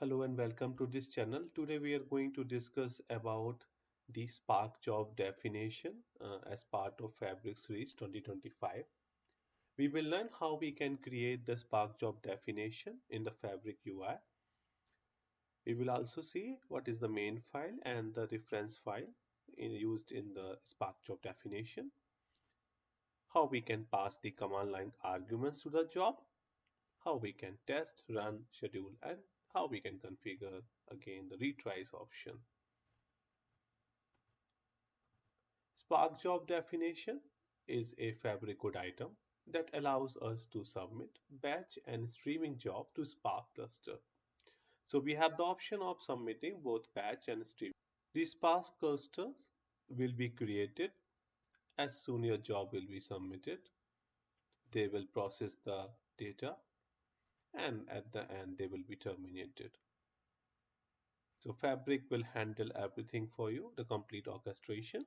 Hello and welcome to this channel. Today we are going to discuss about the Spark job definition as part of Fabric Series 2025. We will learn how we can create the Spark job definition in the Fabric UI. We will also see what is the main file and the reference file used in the Spark job definition, how we can pass the command line arguments to the job, how we can test, run, schedule, and how we can configure again the retries option. Spark job definition is a Fabric code item that allows us to submit batch and streaming job to Spark cluster. So we have the option of submitting both batch and streaming. These Spark clusters will be created as soon as your job will be submitted. They will process the data and at the end they will be terminated. So Fabric will handle everything for you, the complete orchestration.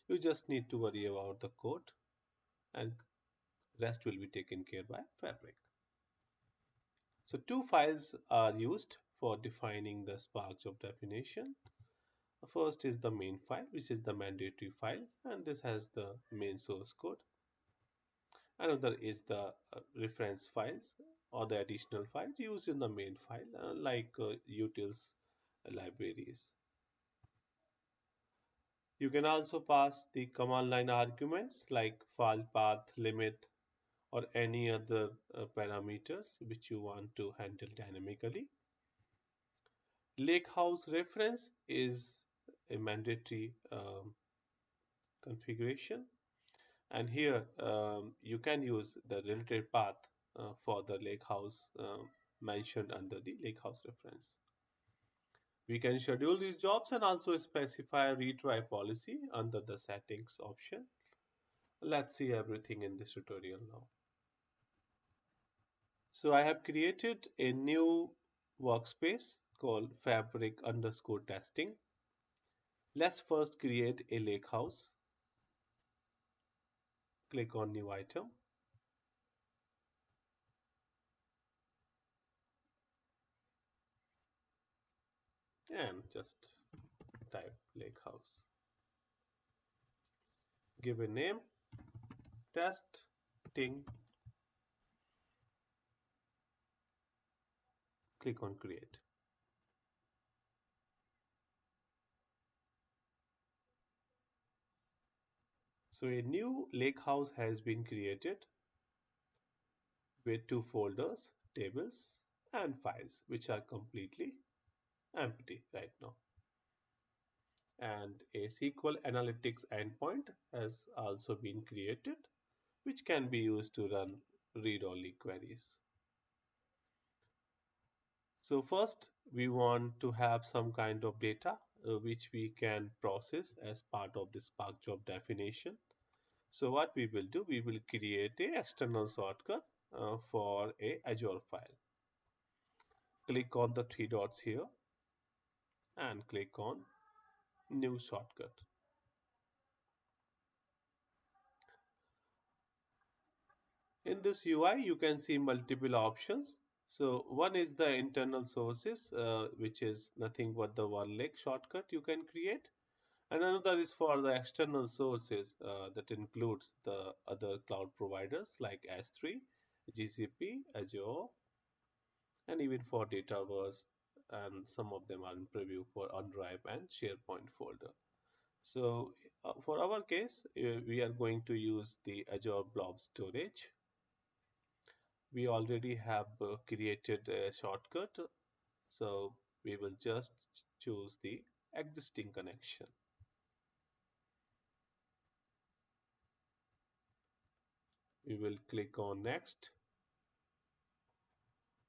You just need to worry about the code and rest will be taken care by Fabric. So two files are used for defining the Spark job definition. The first is the main file, which is the mandatory file, and this has the main source code. Another is the reference files or the additional files used in the main file, like utils libraries. You can also pass the command line arguments like file path, limit, or any other parameters which you want to handle dynamically. Lakehouse reference is a mandatory configuration, and here you can use the related path for the Lakehouse mentioned under the Lakehouse reference. We can schedule these jobs and also specify a retry policy under the settings option. Let's see everything in this tutorial now. So I have created a new workspace called fabric underscore testing. Let's first create a lakehouse. Click on new item. And just type lakehouse. Give a name, testing. Click on create. So a new lakehouse has been created with two folders, tables and files, which are completely empty right now. And a SQL Analytics endpoint has also been created, which can be used to run read-only queries. So first, we want to have some kind of data which we can process as part of the Spark job definition. So what we will do, we will create a external shortcut for a Azure file. Click on the three dots here and click on new shortcut. In this UI, you can see multiple options. So one is the internal sources, which is nothing but the one lake shortcut you can create. And another is for the external sources that includes the other cloud providers like S3, GCP, Azure, and even for Dataverse. And some of them are in preview for OneDrive and SharePoint folder. So for our case, we are going to use the Azure Blob Storage. We already have created a shortcut, so we will just choose the existing connection. We will click on next,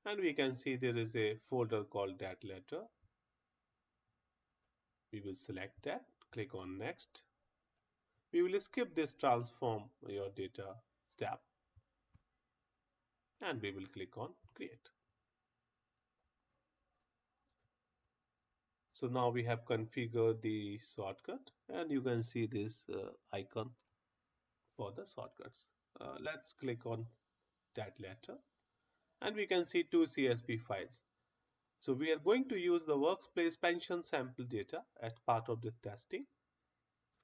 and we can see there is a folder called that letter. We will select that, click on next. We will skip this transform your data step, and we will click on create. So now we have configured the shortcut, and you can see this icon for the shortcuts. Let's click on that letter, and we can see two CSV files. So we are going to use the workplace pension sample data as part of this testing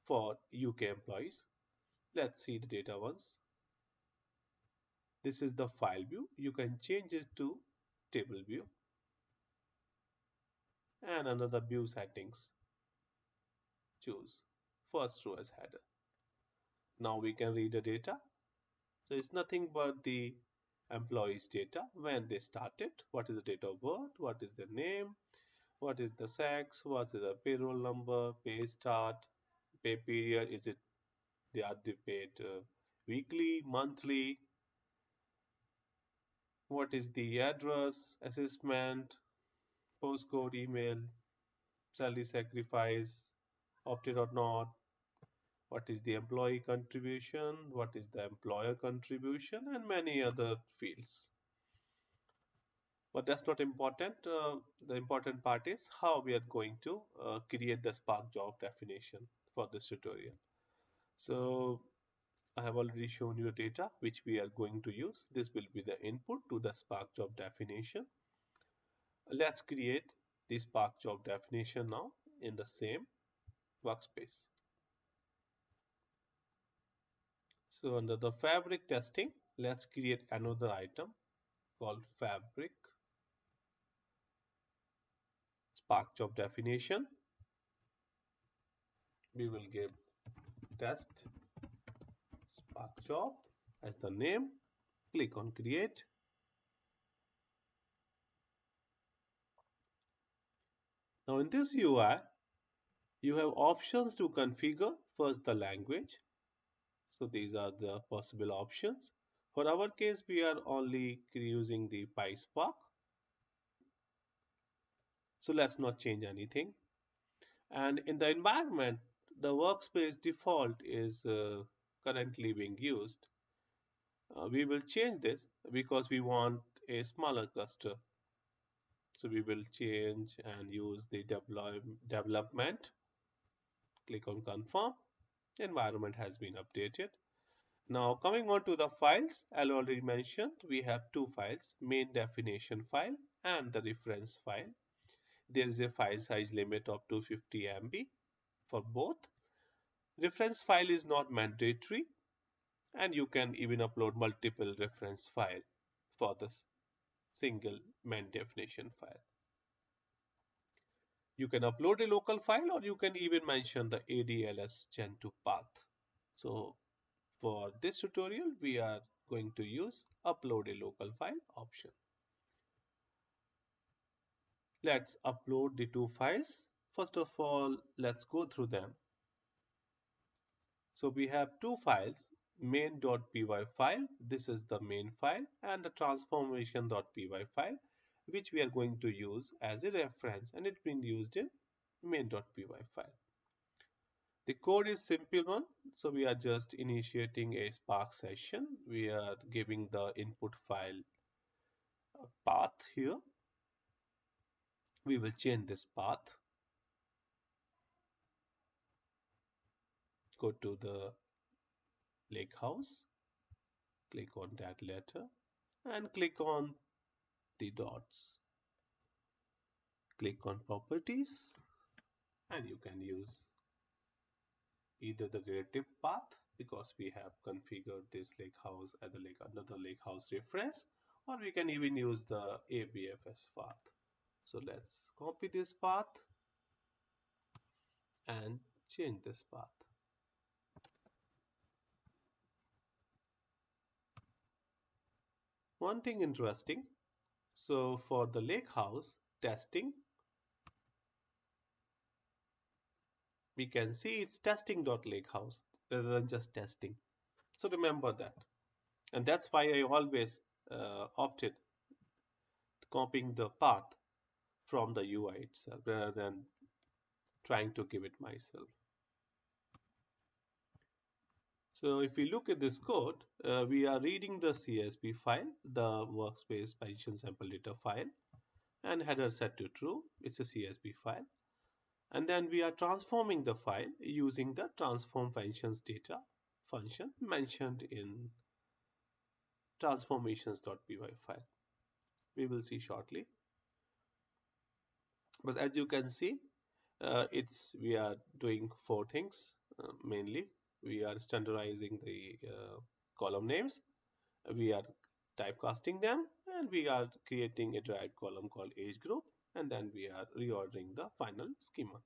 for UK employees. Let's see the data once. This is the file view. You can change it to table view and under the view settings, choose first row as header. Now we can read the data. So it's nothing but the employees data, when they started, what is the date of birth, what is the name, what is the sex, what is the payroll number, pay start, pay period, is it they are paid weekly, monthly, what is the address, assessment, postcode, email, salary sacrifice, opted or not, what is the employee contribution, what is the employer contribution, and many other fields. But that's not important. The important part is how we are going to create the Spark job definition for this tutorial. So I have already shown you the data which we are going to use. This will be the input to the Spark job definition. Let's create the Spark job definition now in the same workspace. So under the fabric testing, let's create another item called fabric Spark job definition. We will give test Spark job as the name. Click on create. Now in this UI, you have options to configure. First the language. So these are the possible options. For our case, we are only using the PySpark. So let's not change anything. And in the environment, the workspace default is currently being used. We will change this because we want a smaller cluster. So we will change and use the development. Click on confirm. Environment has been updated. Now coming on to the files, I already mentioned we have two files, main definition file and the reference file. There is a file size limit of 250 MB for both. Reference file is not mandatory and you can even upload multiple reference file for the single main definition file. You can upload a local file or you can even mention the ADLS Gen2 path. So for this tutorial, we are going to use upload a local file option. Let's upload the two files. First of all, let's go through them. So we have two files, main.py file, this is the main file, and the transformation.py file, which we are going to use as a reference, and it's been used in main.py file. The code is simple one, so we are just initiating a Spark session. We are giving the input file path here. We will change this path. Go to the Lakehouse, click on that letter and click on the dots. Click on properties and you can use either the relative path because we have configured this Lakehouse as another Lakehouse reference, or we can even use the ABFS path. So let's copy this path and change this path. One thing interesting, so for the Lakehouse testing, we can see it's testing.lakehouse rather than just testing. So remember that. And that's why I always opted copying the path from the UI itself rather than trying to give it myself. So if we look at this code, we are reading the CSV file, the workspace pension sample data file, and header set to true. It's a CSV file. And then we are transforming the file using the transform functions data function mentioned in transformations.py file. We will see shortly. But as you can see, it's we are doing four things mainly. We are standardizing the column names, we are typecasting them, and we are creating a derived column called age group, and then we are reordering the final schema.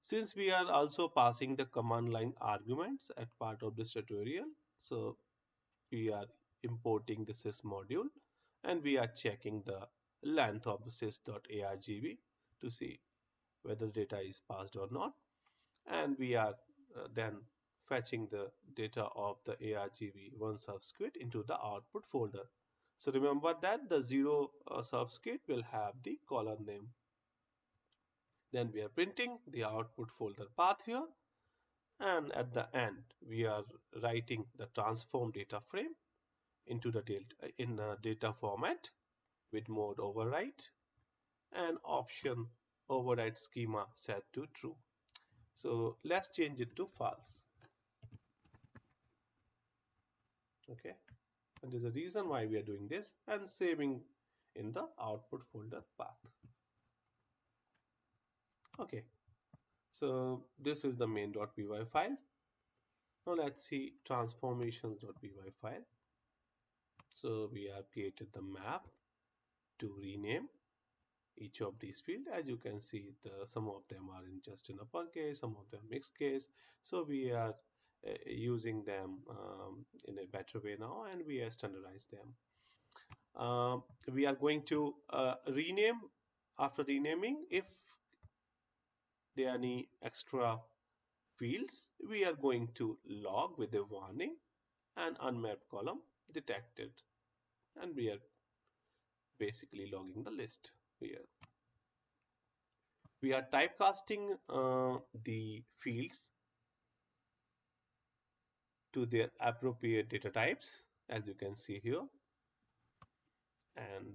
Since we are also passing the command line arguments at part of this tutorial, so we are importing the sys module, and we are checking the length of the sys.argv to see whether data is passed or not, and we are then fetching the data of the argv1 subscript into the output folder. So remember that the 0 subscript will have the column name. Then we are printing the output folder path here, and at the end we are writing the transform data frame into the data format with mode overwrite and option override schema set to true. So let's change it to false. Okay, and there's a reason why we are doing this and saving in the output folder path. Okay, so this is the main.py file. Now let's see transformations.py file. So we have created the map to rename each of these fields. As you can see, some of them are in just in uppercase, some of them mixed case. So we are using them in a better way now, and we are standardize them. We are going to rename. After renaming, if there are any extra fields, we are going to log with a warning and unmapped column detected, and we are basically logging the list here. We are typecasting the fields to their appropriate data types, as you can see here, and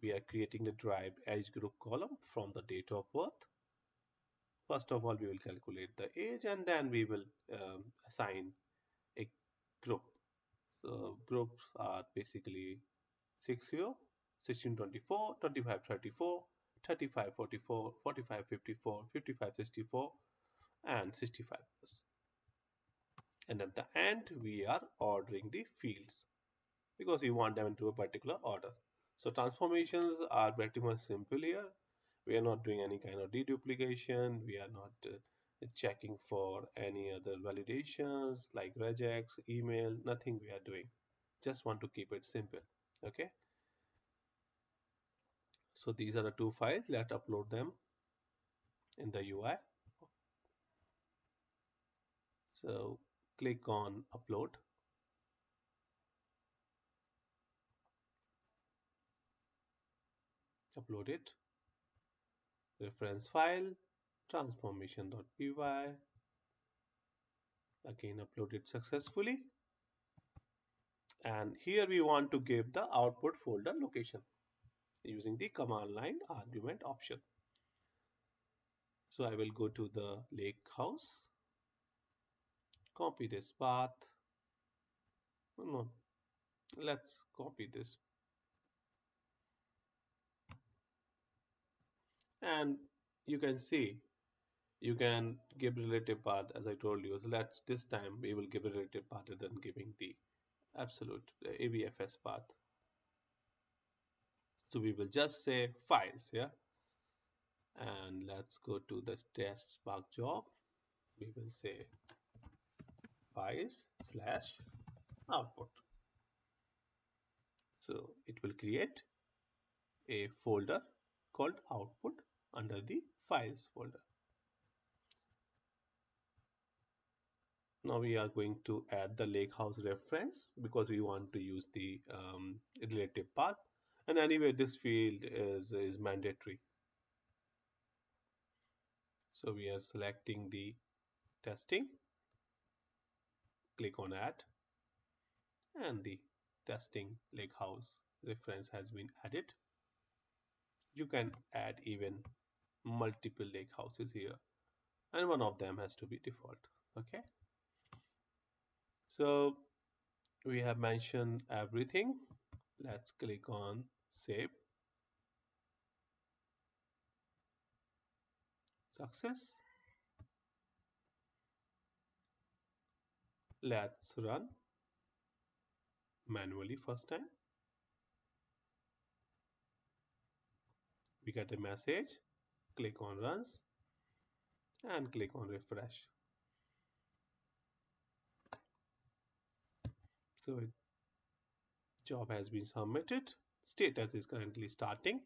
we are creating the derived age group column from the date of birth. First of all, we will calculate the age, and then we will assign a group. So groups are basically 6 here, 1624, 2534, 3544, 4554, 5564, and 65 plus. And at the end, we are ordering the fields because we want them into a particular order. So transformations are pretty much simple here. We are not doing any kind of deduplication. We are not checking for any other validations like regex, email, nothing we are doing. Just want to keep it simple. Okay. So these are the two files. Let's upload them in the UI. So click on upload. Upload it. Reference file transformation.py. Again uploaded successfully. And here we want to give the output folder location using the command line argument option. So I will go to the Lakehouse, copy this path. No, let's copy this. And you can see you can give relative path as I told you. So let's this time we will give a relative path rather than giving the absolute ABFS path. So we will just say files, yeah. And let's go to the test Spark job. We will say files slash output. So it will create a folder called output under the files folder. Now we are going to add the Lakehouse reference because we want to use the relative path. And anyway, this field is mandatory. So we are selecting the testing, click on add, and the testing Lakehouse reference has been added. You can add even multiple lake houses here, and one of them has to be default. Okay, so we have mentioned everything. Let's click on save. success. Let's run manually first time. We get a message, click on runs and click on refresh. So job has been submitted. Status is currently starting.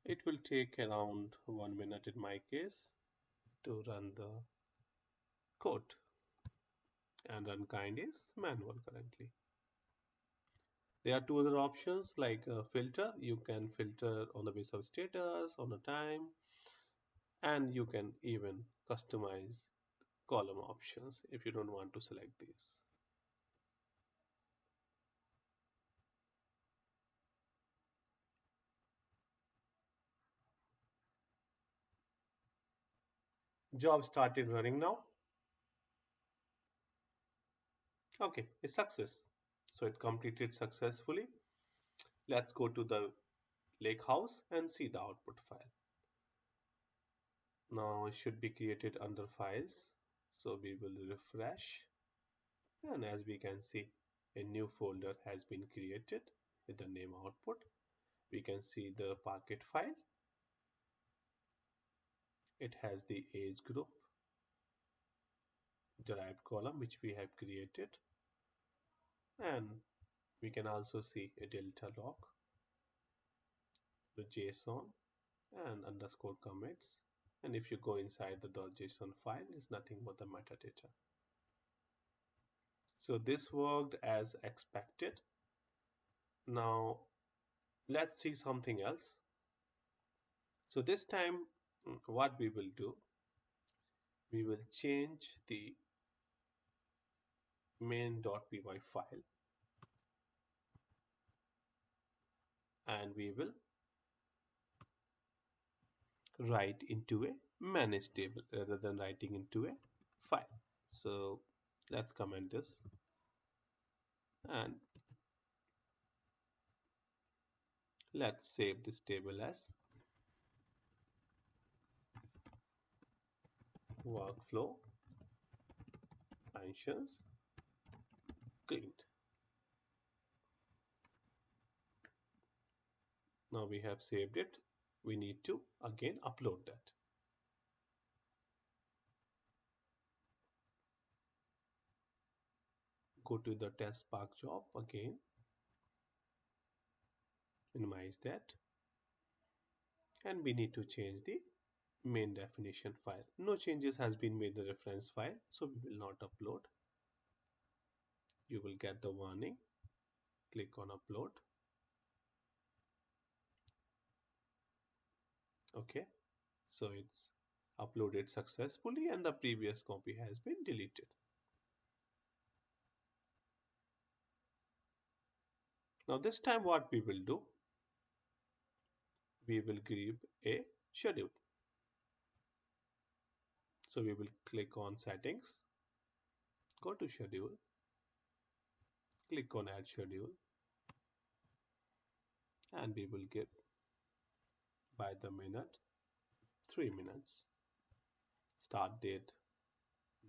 It will take around 1 minute in my case to run the code, and run kind is manual currently. There are two other options like filter. You can filter on the basis of status, on the time, and you can even customize column options if you don't want to select these. Job started running now. Okay, a success. So it completed successfully. Let's go to the Lakehouse and see the output file. Now it should be created under files. So we will refresh, and as we can see, a new folder has been created with the name output. We can see the Parquet file. It has the age group derived column which we have created, and we can also see a delta log, the JSON, and underscore commits. And if you go inside the .json file, it's nothing but the metadata. So this worked as expected. Now let's see something else. So this time, what we will do, we will change the main.py file, and we will write into a manage table rather than writing into a file. So let's comment this, and let's save this table as workflow functions cleaned. Now we have saved it. We need to again upload that. Go to the test Spark job again, minimize that, and we need to change the main definition file. No changes has been made in the reference file, so we will not upload. You will get the warning. Click on upload. Okay, so it's uploaded successfully and the previous copy has been deleted. Now this time what we will do, we will give a schedule. So we will click on settings, go to schedule, click on add schedule, and we will give by the minute 3 minutes. Start date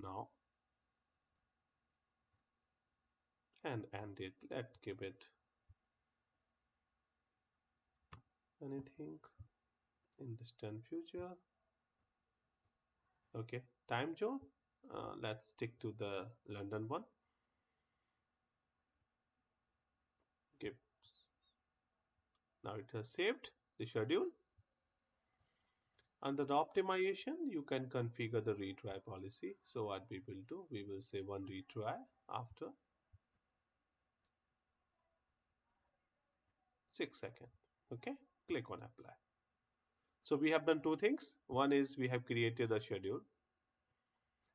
now, and end date, let's give it anything in distant future. Okay, time zone, let's stick to the London one. Give. Now it has saved the schedule. Under the optimization, you can configure the retry policy. So what we will do, we will say one retry after 6 seconds. Okay, click on apply. So we have done two things. One is we have created a schedule.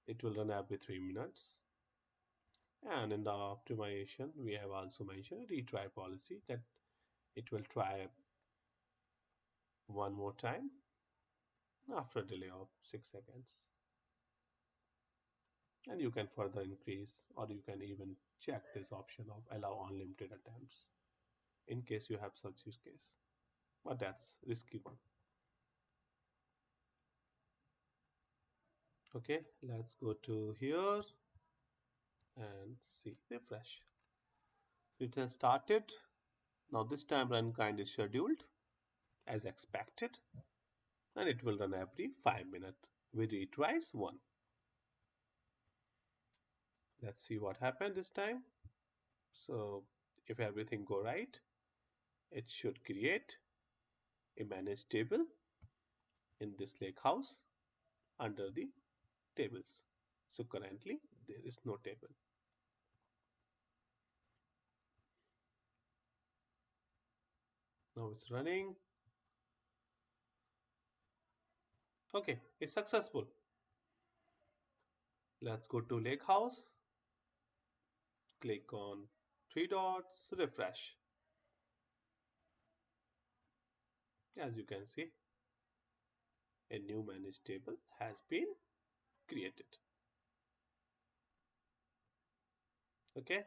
It will run every 3 minutes. And in the optimization, we have also mentioned a retry policy that it will try one more time after a delay of 6 seconds. And you can further increase, or you can even check this option of allow unlimited attempts in case you have such use case, but that's risky one. Okay, let's go to here and see refresh. It has started. Now this time runtime is scheduled as expected, and it will run every 5 minutes with retries 1. Let's see what happened this time. So if everything go right, it should create a managed table in this lake house under the tables. So currently there is no table. Now it's running. Okay, it's successful. Let's go to Lakehouse, click on three dots, refresh. As you can see, a new managed table has been created. Okay,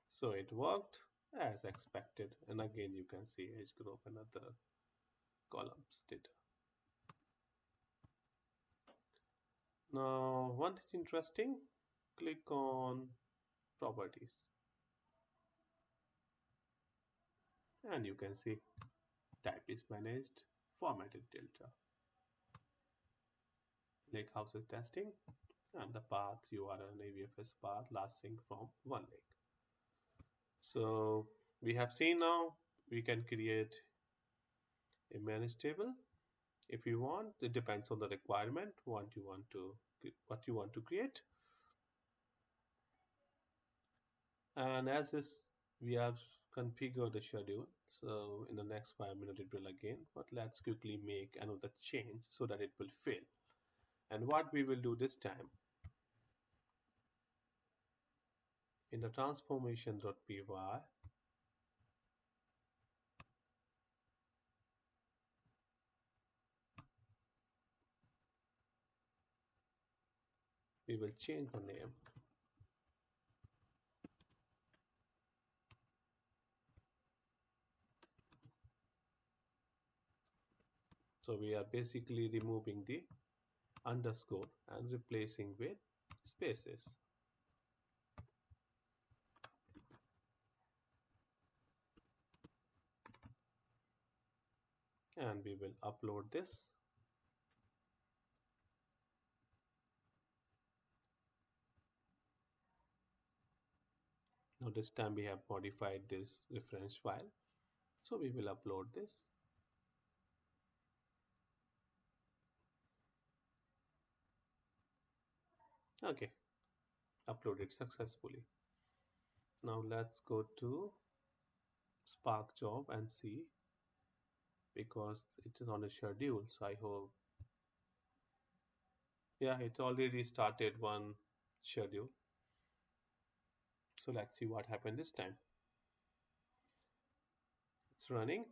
so it worked as expected. And again, you can see age group and other columns data. Now, one thing interesting, click on properties. And you can see type is managed, formatted delta. Lakehouse is testing, and the path URL AVFS path last sync from one lake. So we have seen now we can create a managed table if you want. It depends on the requirement what you want to create. And as this we have configured the schedule, so in the next 5 minutes it will again. But let's quickly make another change so that it will fail. And what we will do this time, in the transformation.py, we will change the name. So we are basically removing the underscore and replacing with spaces. And we will upload this. Now this time we have modified this reference file. So we will upload this. Okay, uploaded successfully. Now let's go to Spark job and see, because it is on a schedule. So I hope, yeah, it's already started one schedule. So let's see what happened this time. It's running.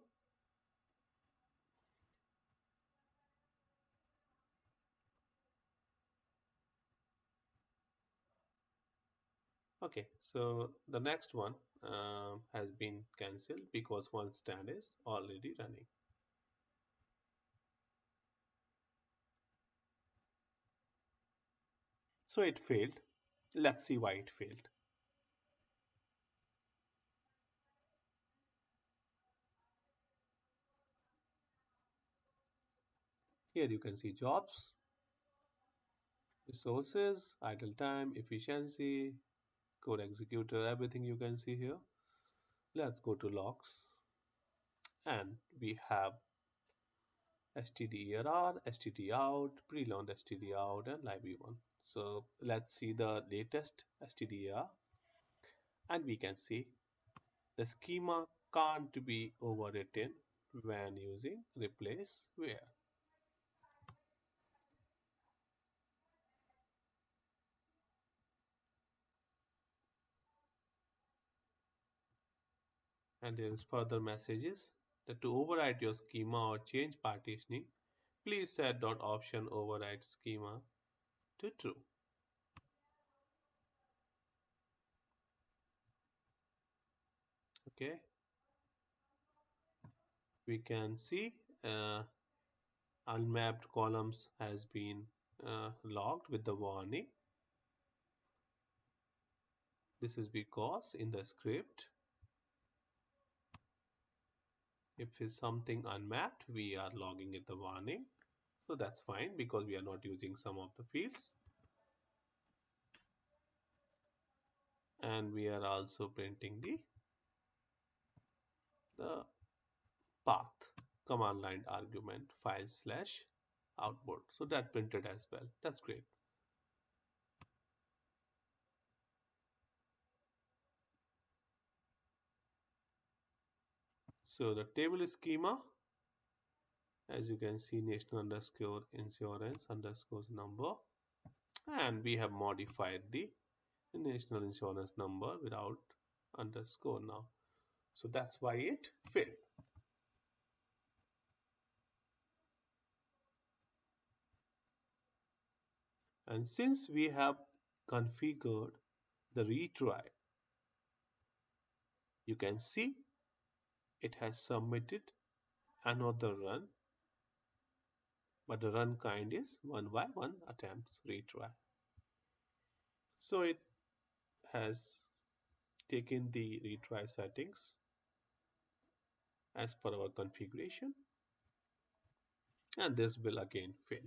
Okay, so the next one has been cancelled because one stand is already running. So it failed. Let's see why it failed. Here you can see jobs, resources, idle time, efficiency, code executor, everything you can see here. Let's go to logs, and we have stderr, stdout, preload stdout, and live1. So let's see the latest stderr, and we can see the schema can't be overwritten when using replace where. And there is further messages that to overwrite your schema or change partitioning, please set dot option override schema to true. Okay, we can see unmapped columns has been logged with the warning. This is because in the script, if it's something unmapped, we are logging it the warning. So that's fine because we are not using some of the fields. And we are also printing the path command line argument file slash output. So that printed as well. That's great. So the table schema, as you can see, national underscore insurance underscore number, and we have modified the national insurance number without underscore now. So that's why it failed. And since we have configured the retry, you can see it has submitted another run, but the run kind is 1 by 1 attempts retry. So it has taken the retry settings as per our configuration, and this will again fail.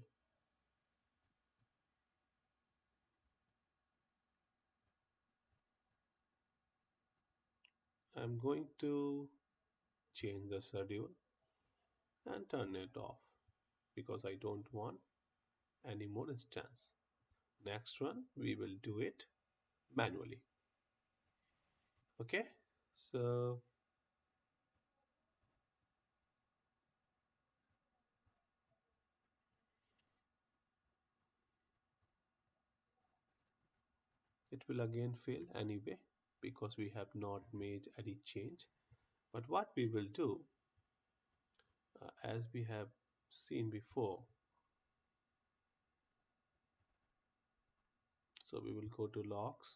I'm going to change the schedule and turn it off because I don't want any more instance. Next one, we will do it manually. Okay, so it will again fail anyway because we have not made any change. But what we will do, as we have seen before, so we will go to logs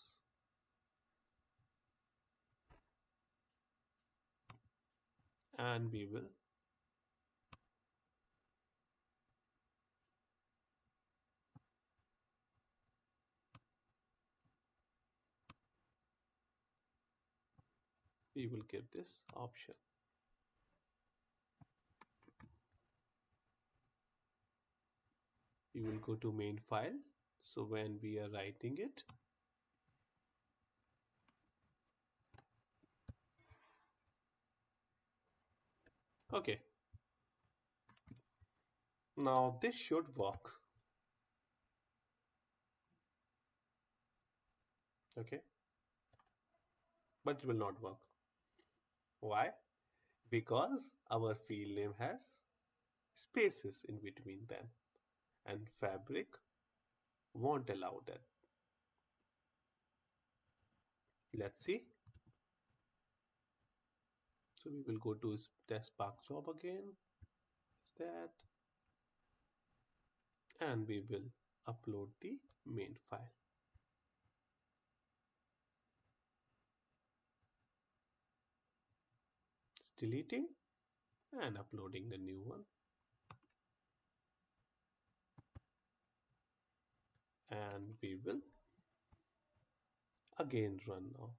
and we will give this option. We will go to main file. So when we are writing it, okay, now this should work. Okay, but it will not work. Why? Because our field name has spaces in between them, and Fabric won't allow that. Let's see. So we will go to test Spark job again. Is that? And we will upload the main file. It's deleting and uploading the new one. And we will again run now.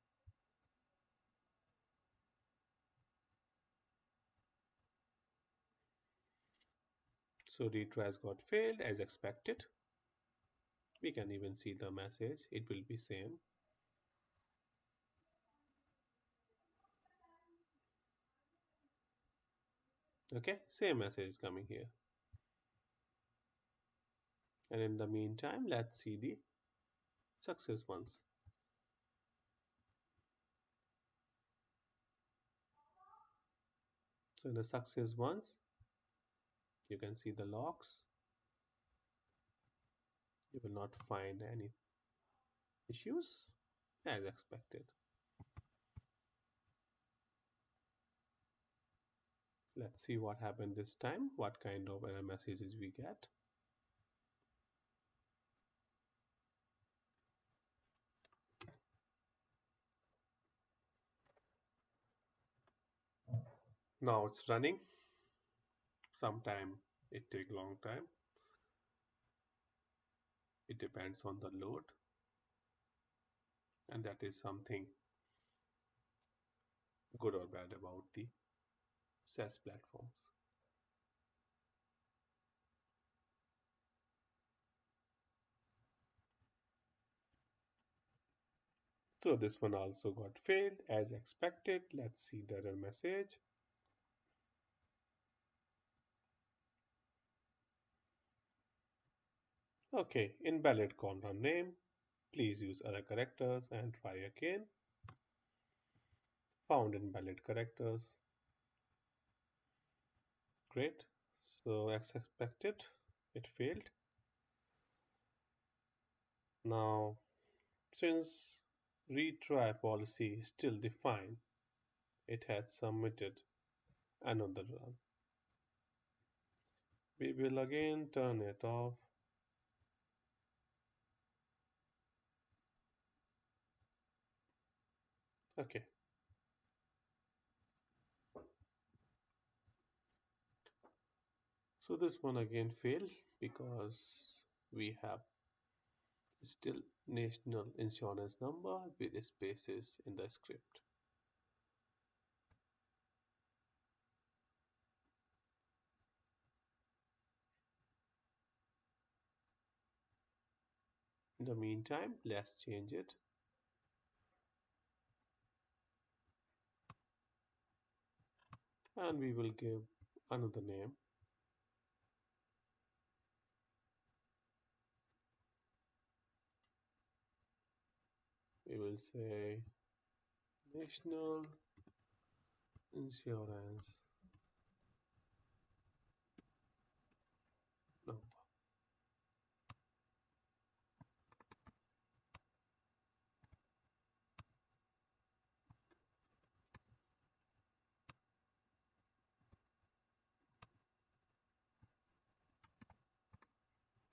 So retry has got failed as expected. We can even see the message. It will be same. Okay, same message is coming here. And in the meantime, let's see the success ones. So in the success ones, you can see the logs. You will not find any issues as expected. Let's see what happened this time, what kind of error messages we get. Now it's running. Sometime It take long time. It depends on the load, and that is something good or bad about the SaaS platforms. So this one also got failed as expected. Let's see the error message. Okay, invalid column name. Please use other characters and try again. Found invalid characters. Great. So as expected, it failed. Now, since retry policy is still defined, it has submitted another run. We will again turn it off. Okay, so this one again failed because we have still national insurance number with spaces in the script. In the meantime, let's change it and we will give another name. We will say national insurance number.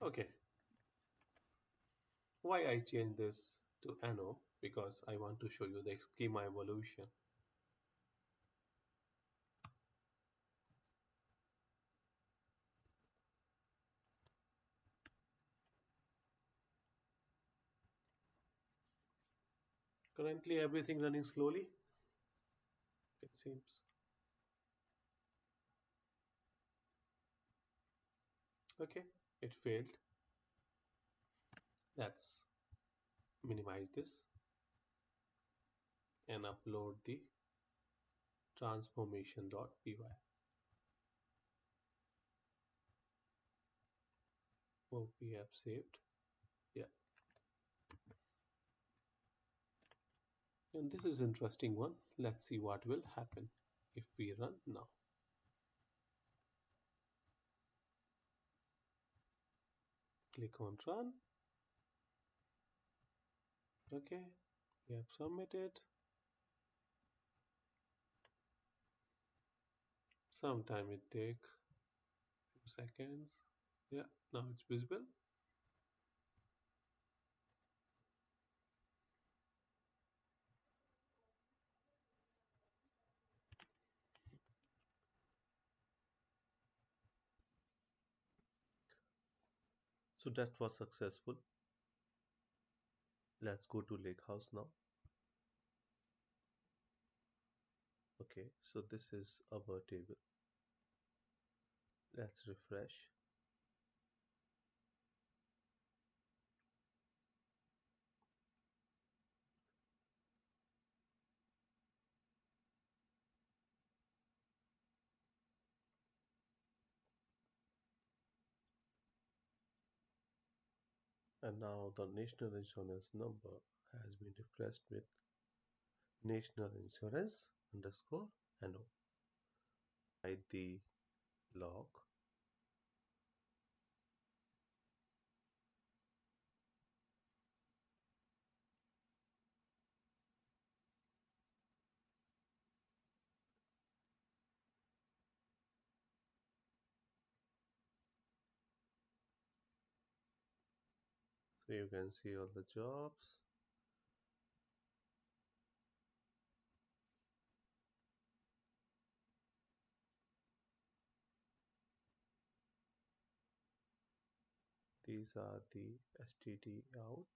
Okay, why I change this to NO? Because I want to show you the schema evolution. Currently everything running slowly, it seems. Okay, it failed. Let's minimize this and upload the transformation.py. Oh, we have saved. Yeah, and this is interesting one. Let's see what will happen if we run now. Click on run. Okay, we have submitted. Sometime it take few seconds. Yeah, now it's visible. So that was successful. Let's go to Lakehouse now. Okay, so this is our table. Let's refresh. And now the national insurance number has been refreshed with national insurance underscore NO. Hide the log. So you can see all the jobs. These are the std out.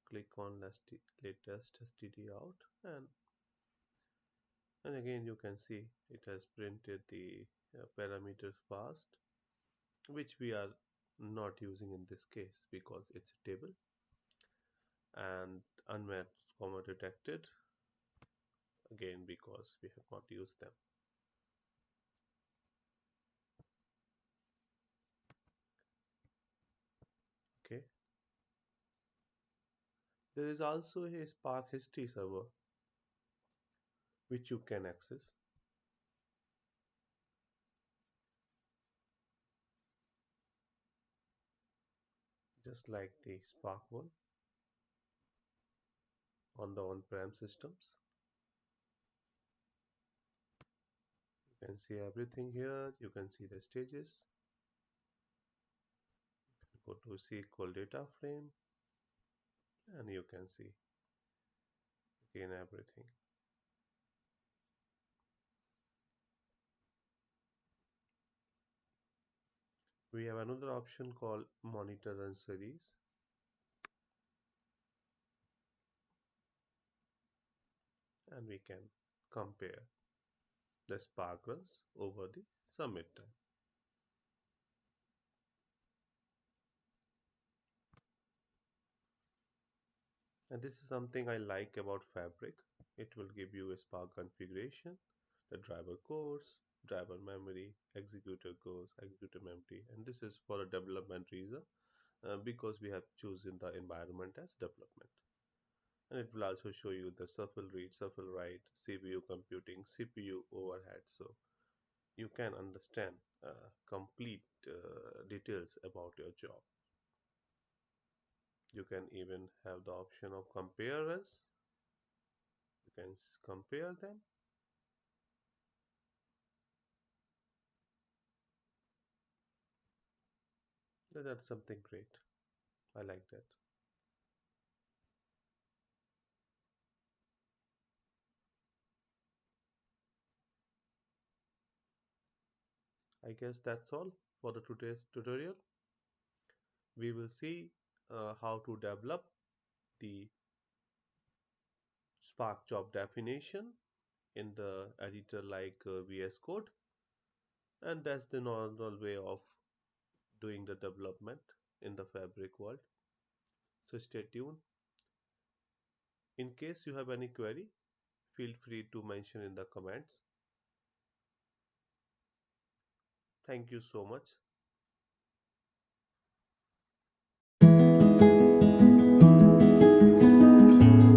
Click on latest std out, and again you can see it has printed the parameters passed, which we are not using in this case because it's a table, and unmet comma detected, again because we have not used them. Okay, there is also a Spark history server which you can access, just like the Spark one on the on-prem systems. You can see everything here. You can see the stages. Go to SQL data frame, and you can see again everything. We have another option called monitor run series, and we can compare the Spark runs over the submit time. And this is something I like about Fabric. It will give you a Spark configuration, the driver codes, driver memory, executor codes, executor memory, and this is for a development reason because we have chosen the environment as development. And it will also show you the shuffle read, shuffle write, CPU computing, CPU overhead. So you can understand complete details about your job. You can even have the option of compare runs. You can compare them. That's something great. I like that. I guess that's all for the today's tutorial. We will see how to develop the Spark job definition in the editor like VS Code, and that's the normal way of doing the development in the Fabric world. So stay tuned. In case you have any query, feel free to mention in the comments. Thank you so much.